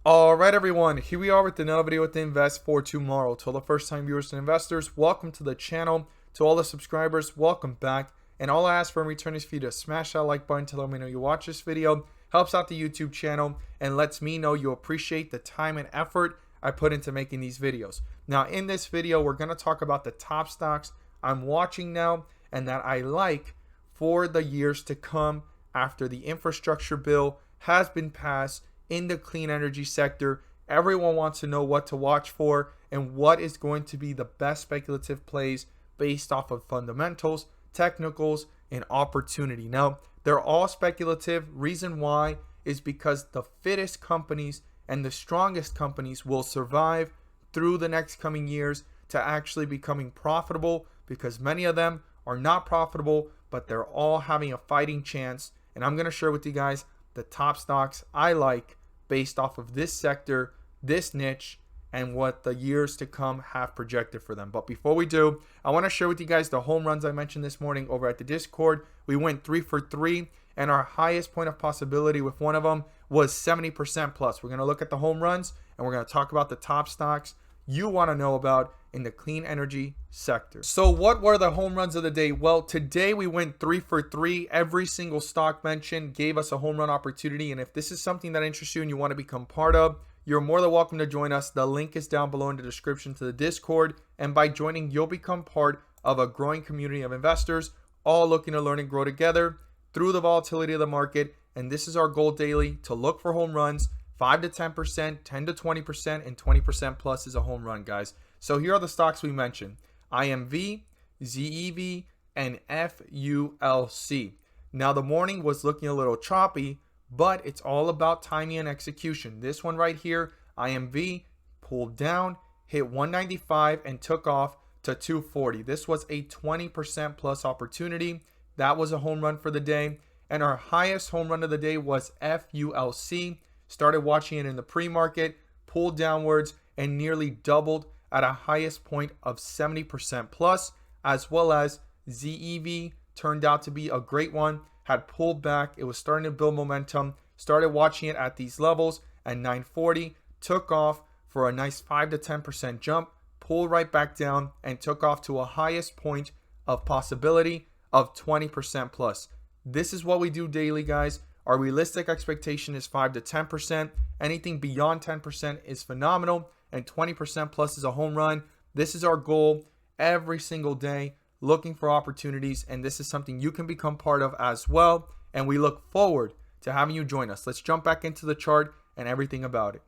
Alright everyone, here we are with another video with the Invest for Tomorrow. To all the first time viewers and investors, welcome to the channel. To all the subscribers, welcome back. And all I ask for in return is for you to smash that like button to let me know you watch this video. Helps out the YouTube channel and lets me know you appreciate the time and effort I put into making these videos. Now in this video, we're going to talk about the top stocks I'm watching now and that I like for the years to come after the infrastructure bill has been passed in the clean energy sector. Everyone wants to know what to watch for and what is going to be the best speculative plays based off of fundamentals, technicals, and opportunity. Now, they're all speculative. Reason why is because the fittest companies and the strongest companies will survive through the next coming years to actually becoming profitable, because many of them are not profitable, but they're all having a fighting chance. And I'm going to share with you guys the top stocks I like based off of this sector, this niche, and what the years to come have projected for them. But before we do, I want to share with you guys the home runs I mentioned this morning over at the Discord. We went 3 for 3, and our highest point of possibility with one of them was 70% plus. We're going to look at the home runs, and we're going to talk about the top stocks you want to know about in the clean energy sector. So what were the home runs of the day? Well, today we went 3 for 3. Every single stock mentioned gave us a home run opportunity. And if this is something that interests you and you want to become part of, you're more than welcome to join us. The link is down below in the description to the Discord. And by joining, you'll become part of a growing community of investors, all looking to learn and grow together through the volatility of the market. And this is our goal daily, to look for home runs. 5 to 10%, 10 to 20%, and 20% plus is a home run, guys. So here are the stocks we mentioned: IMV, ZEV, and FULC. Now the morning was looking a little choppy, but it's all about timing and execution. This one right here, IMV, pulled down, hit 195, and took off to 240. This was a 20% plus opportunity. That was a home run for the day. And our highest home run of the day was FULC. Started watching it in the pre-market, pulled downwards, and nearly doubled at a highest point of 70% plus, as well as ZEV turned out to be a great one, had pulled back. It was starting to build momentum, started watching it at these levels at 940, took off for a nice 5 to 10% jump, pulled right back down, and took off to a highest point of possibility of 20% plus. This is what we do daily, guys. Our realistic expectation is 5 to 10%. Anything beyond 10% is phenomenal, and 20% plus is a home run. This is our goal every single day, looking for opportunities, and this is something you can become part of as well. And we look forward to having you join us. Let's jump back into the chart and everything about it.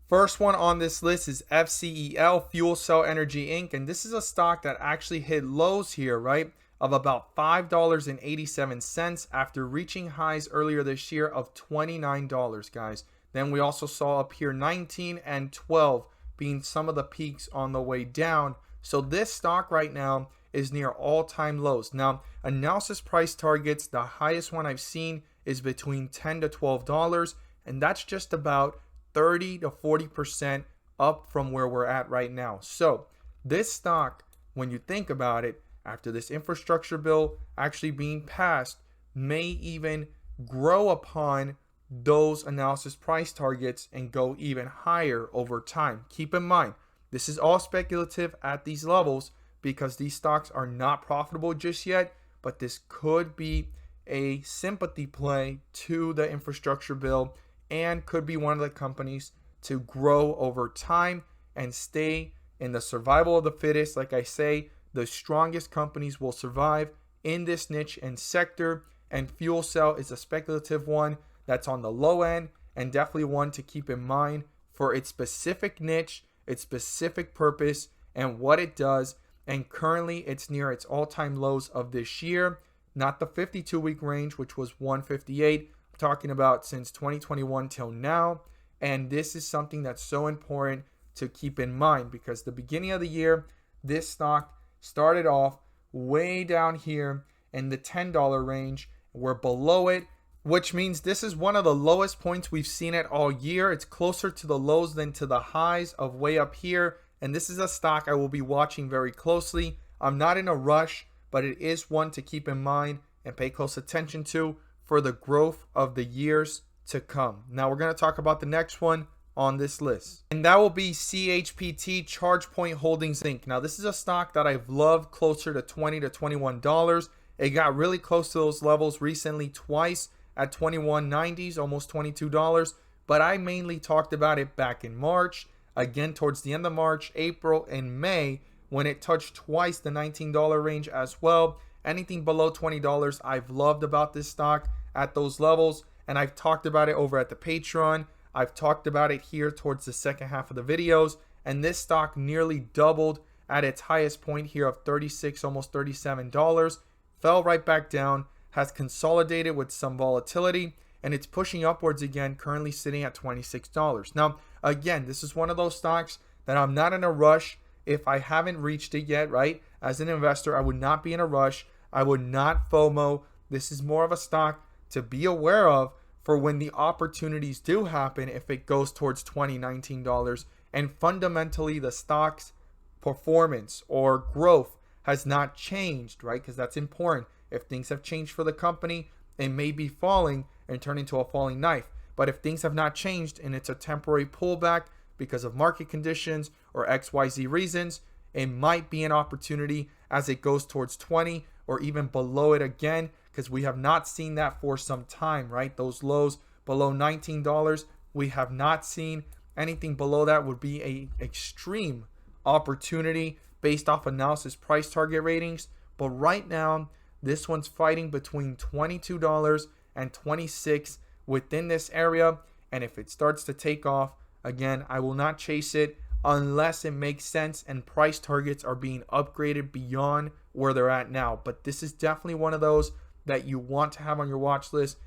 First one on this list is FCEL, Fuel Cell Energy Inc. And this is a stock that actually hit lows here, right, of about $5.87 after reaching highs earlier this year of $29, guys. Then we also saw up here 19 and 12 being some of the peaks on the way down. So this stock right now is near all-time lows. Now, analysis price targets, the highest one I've seen is between $10 to $12, and that's just about 30 to 40% up from where we're at right now. So this stock, when you think about it, after this infrastructure bill actually being passed, may even grow upon those analysis price targets and go even higher over time. Keep in mind, this is all speculative at these levels because these stocks are not profitable just yet, but this could be a sympathy play to the infrastructure bill and could be one of the companies to grow over time and stay in the survival of the fittest. Like I say, the strongest companies will survive in this niche and sector, and fuel cell is a speculative one that's on the low end and definitely one to keep in mind for its specific niche, its specific purpose, and what it does. And currently it's near its all-time lows of this year, not the 52-week range, which was 158. I'm talking about since 2021 till now. And this is something that's so important to keep in mind because the beginning of the year, this stock started off way down here in the $10 range. We're below it, which means this is one of the lowest points we've seen it all year. It's closer to the lows than to the highs of way up here. And this is a stock I will be watching very closely. I'm not in a rush, but it is one to keep in mind and pay close attention to for the growth of the years to come. Now we're going to talk about the next one, on this list. And that will be CHPT, Charge Point Holdings Inc. Now, this is a stock that I've loved closer to $20 to $21. It got really close to those levels recently twice at $21.90s, almost $22. But I mainly talked about it back in March, again towards the end of March, April, and May, when it touched twice the $19 range as well. Anything below $20, I've loved about this stock at those levels. And I've talked about it over at the Patreon. I've talked about it here towards the second half of the videos. And this stock nearly doubled at its highest point here of $36, almost $37. Fell right back down, has consolidated with some volatility, and it's pushing upwards again, currently sitting at $26. Now, again, this is one of those stocks that I'm not in a rush if I haven't reached it yet, right? As an investor, I would not be in a rush. I would not FOMO. This is more of a stock to be aware of for when the opportunities do happen if it goes towards $20, $19. And fundamentally, the stock's performance or growth has not changed, right? Because that's important. If things have changed for the company, it may be falling and turn into a falling knife. But if things have not changed and it's a temporary pullback because of market conditions or XYZ reasons, it might be an opportunity as it goes towards 20 or even below it again, because we have not seen that for some time, right? Those lows below $19, we have not seen. Anything below that would be an extreme opportunity based off analysis price target ratings. But right now, this one's fighting between $22 and $26 within this area. And if it starts to take off, again, I will not chase it unless it makes sense and price targets are being upgraded beyond where they're at now. But this is definitely one of those that you want to have on your watch list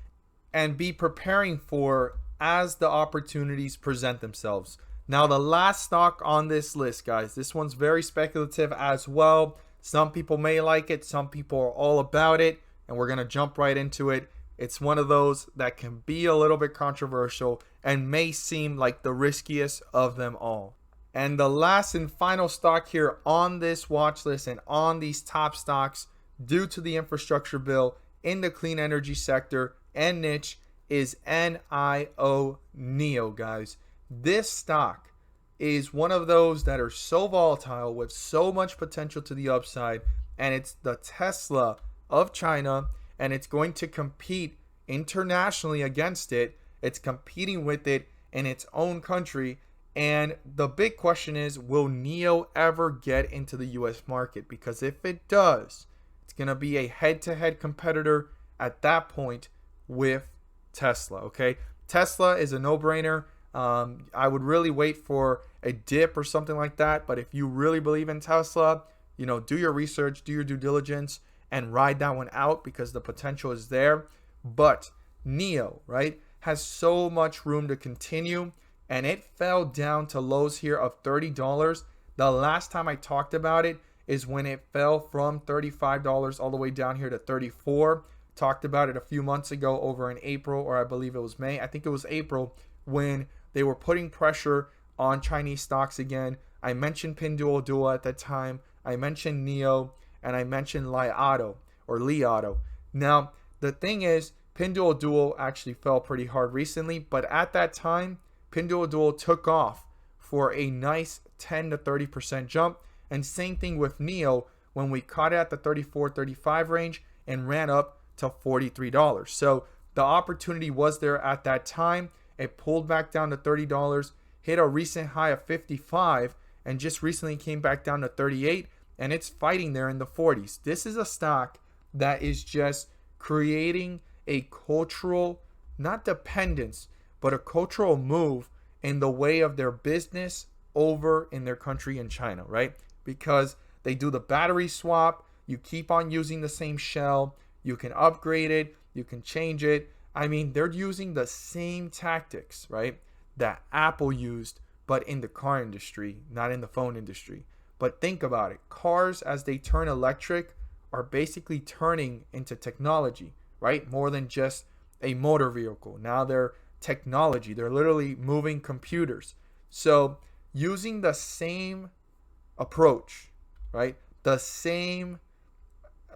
and be preparing for as the opportunities present themselves. Now, the last stock on this list, guys, this one's very speculative as well. Some people may like it, some people are all about it, and we're going to jump right into it. It's one of those that can be a little bit controversial and may seem like the riskiest of them all. And the last and final stock here on this watch list and on these top stocks due to the infrastructure bill in the clean energy sector and niche is NIO, guys. This stock is one of those that are so volatile with so much potential to the upside, and it's the Tesla of China, and it's going to compete internationally against it. It's competing with it in its own country, and the big question is, will NIO ever get into the US market? Because if it does, it's going to be a head-to-head competitor at that point with Tesla, okay? Tesla is a no-brainer. I would really wait for a dip or something like that. But if you really believe in Tesla, do your research, do your due diligence, and ride that one out because the potential is there. But NIO, right, has so much room to continue, and it fell down to lows here of $30. The last time I talked about it is when it fell from $35 all the way down here to $34. Talked about it a few months ago over in April, or I believe it was May. I think it was April when they were putting pressure on Chinese stocks again. I mentioned Pinduoduo at that time. I mentioned NIO, and I mentioned Li Auto. Now, the thing is, Pinduoduo actually fell pretty hard recently, but at that time, Pinduoduo took off for a nice 10 to 30% jump. And same thing with NIO when we caught it at the 34, 35 range and ran up to $43. So the opportunity was there at that time. It pulled back down to $30, hit a recent high of 55, and just recently came back down to 38, and it's fighting there in the 40s. This is a stock that is just creating a cultural, not dependence, but a cultural move in the way of their business over in their country in China, right? Because they do the battery swap, you keep on using the same shell, you can upgrade it, you can change it. I mean, they're using the same tactics, right, that Apple used, but in the car industry, not in the phone industry. But think about it. Cars, as they turn electric, are basically turning into technology, right? More than just a motor vehicle. Now they're technology. They're literally moving computers. So using the same approach, right? The same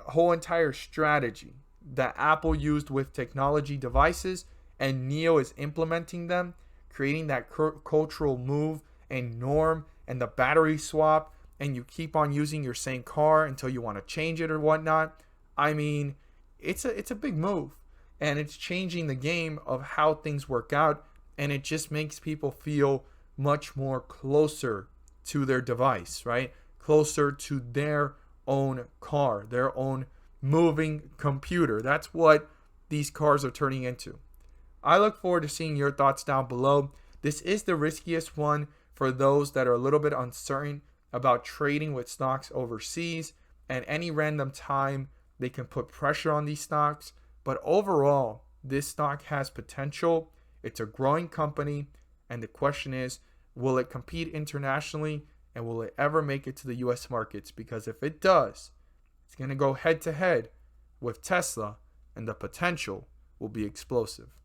whole entire strategy that Apple used with technology devices, and NIO is implementing them, creating that cultural move and norm and the battery swap, and you keep on using your same car until you want to change it or whatnot. I mean, it's a big move, and it's changing the game of how things work out, and it just makes people feel much more closer to their device, right? Closer to their own car, their own moving computer. That's what these cars are turning into. I look forward to seeing your thoughts down below. This is the riskiest one for those that are a little bit uncertain about trading with stocks overseas. At any random time, they can put pressure on these stocks. But overall, this stock has potential. It's a growing company. And the question is, will it compete internationally? And will it ever make it to the US markets? Because if it does, it's going to go head to head with Tesla, and the potential will be explosive.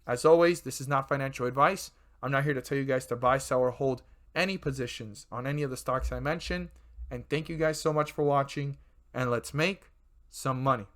As always, this is not financial advice. I'm not here to tell you guys to buy, sell, or hold any positions on any of the stocks I mentioned. And thank you guys so much for watching, and let's make some money.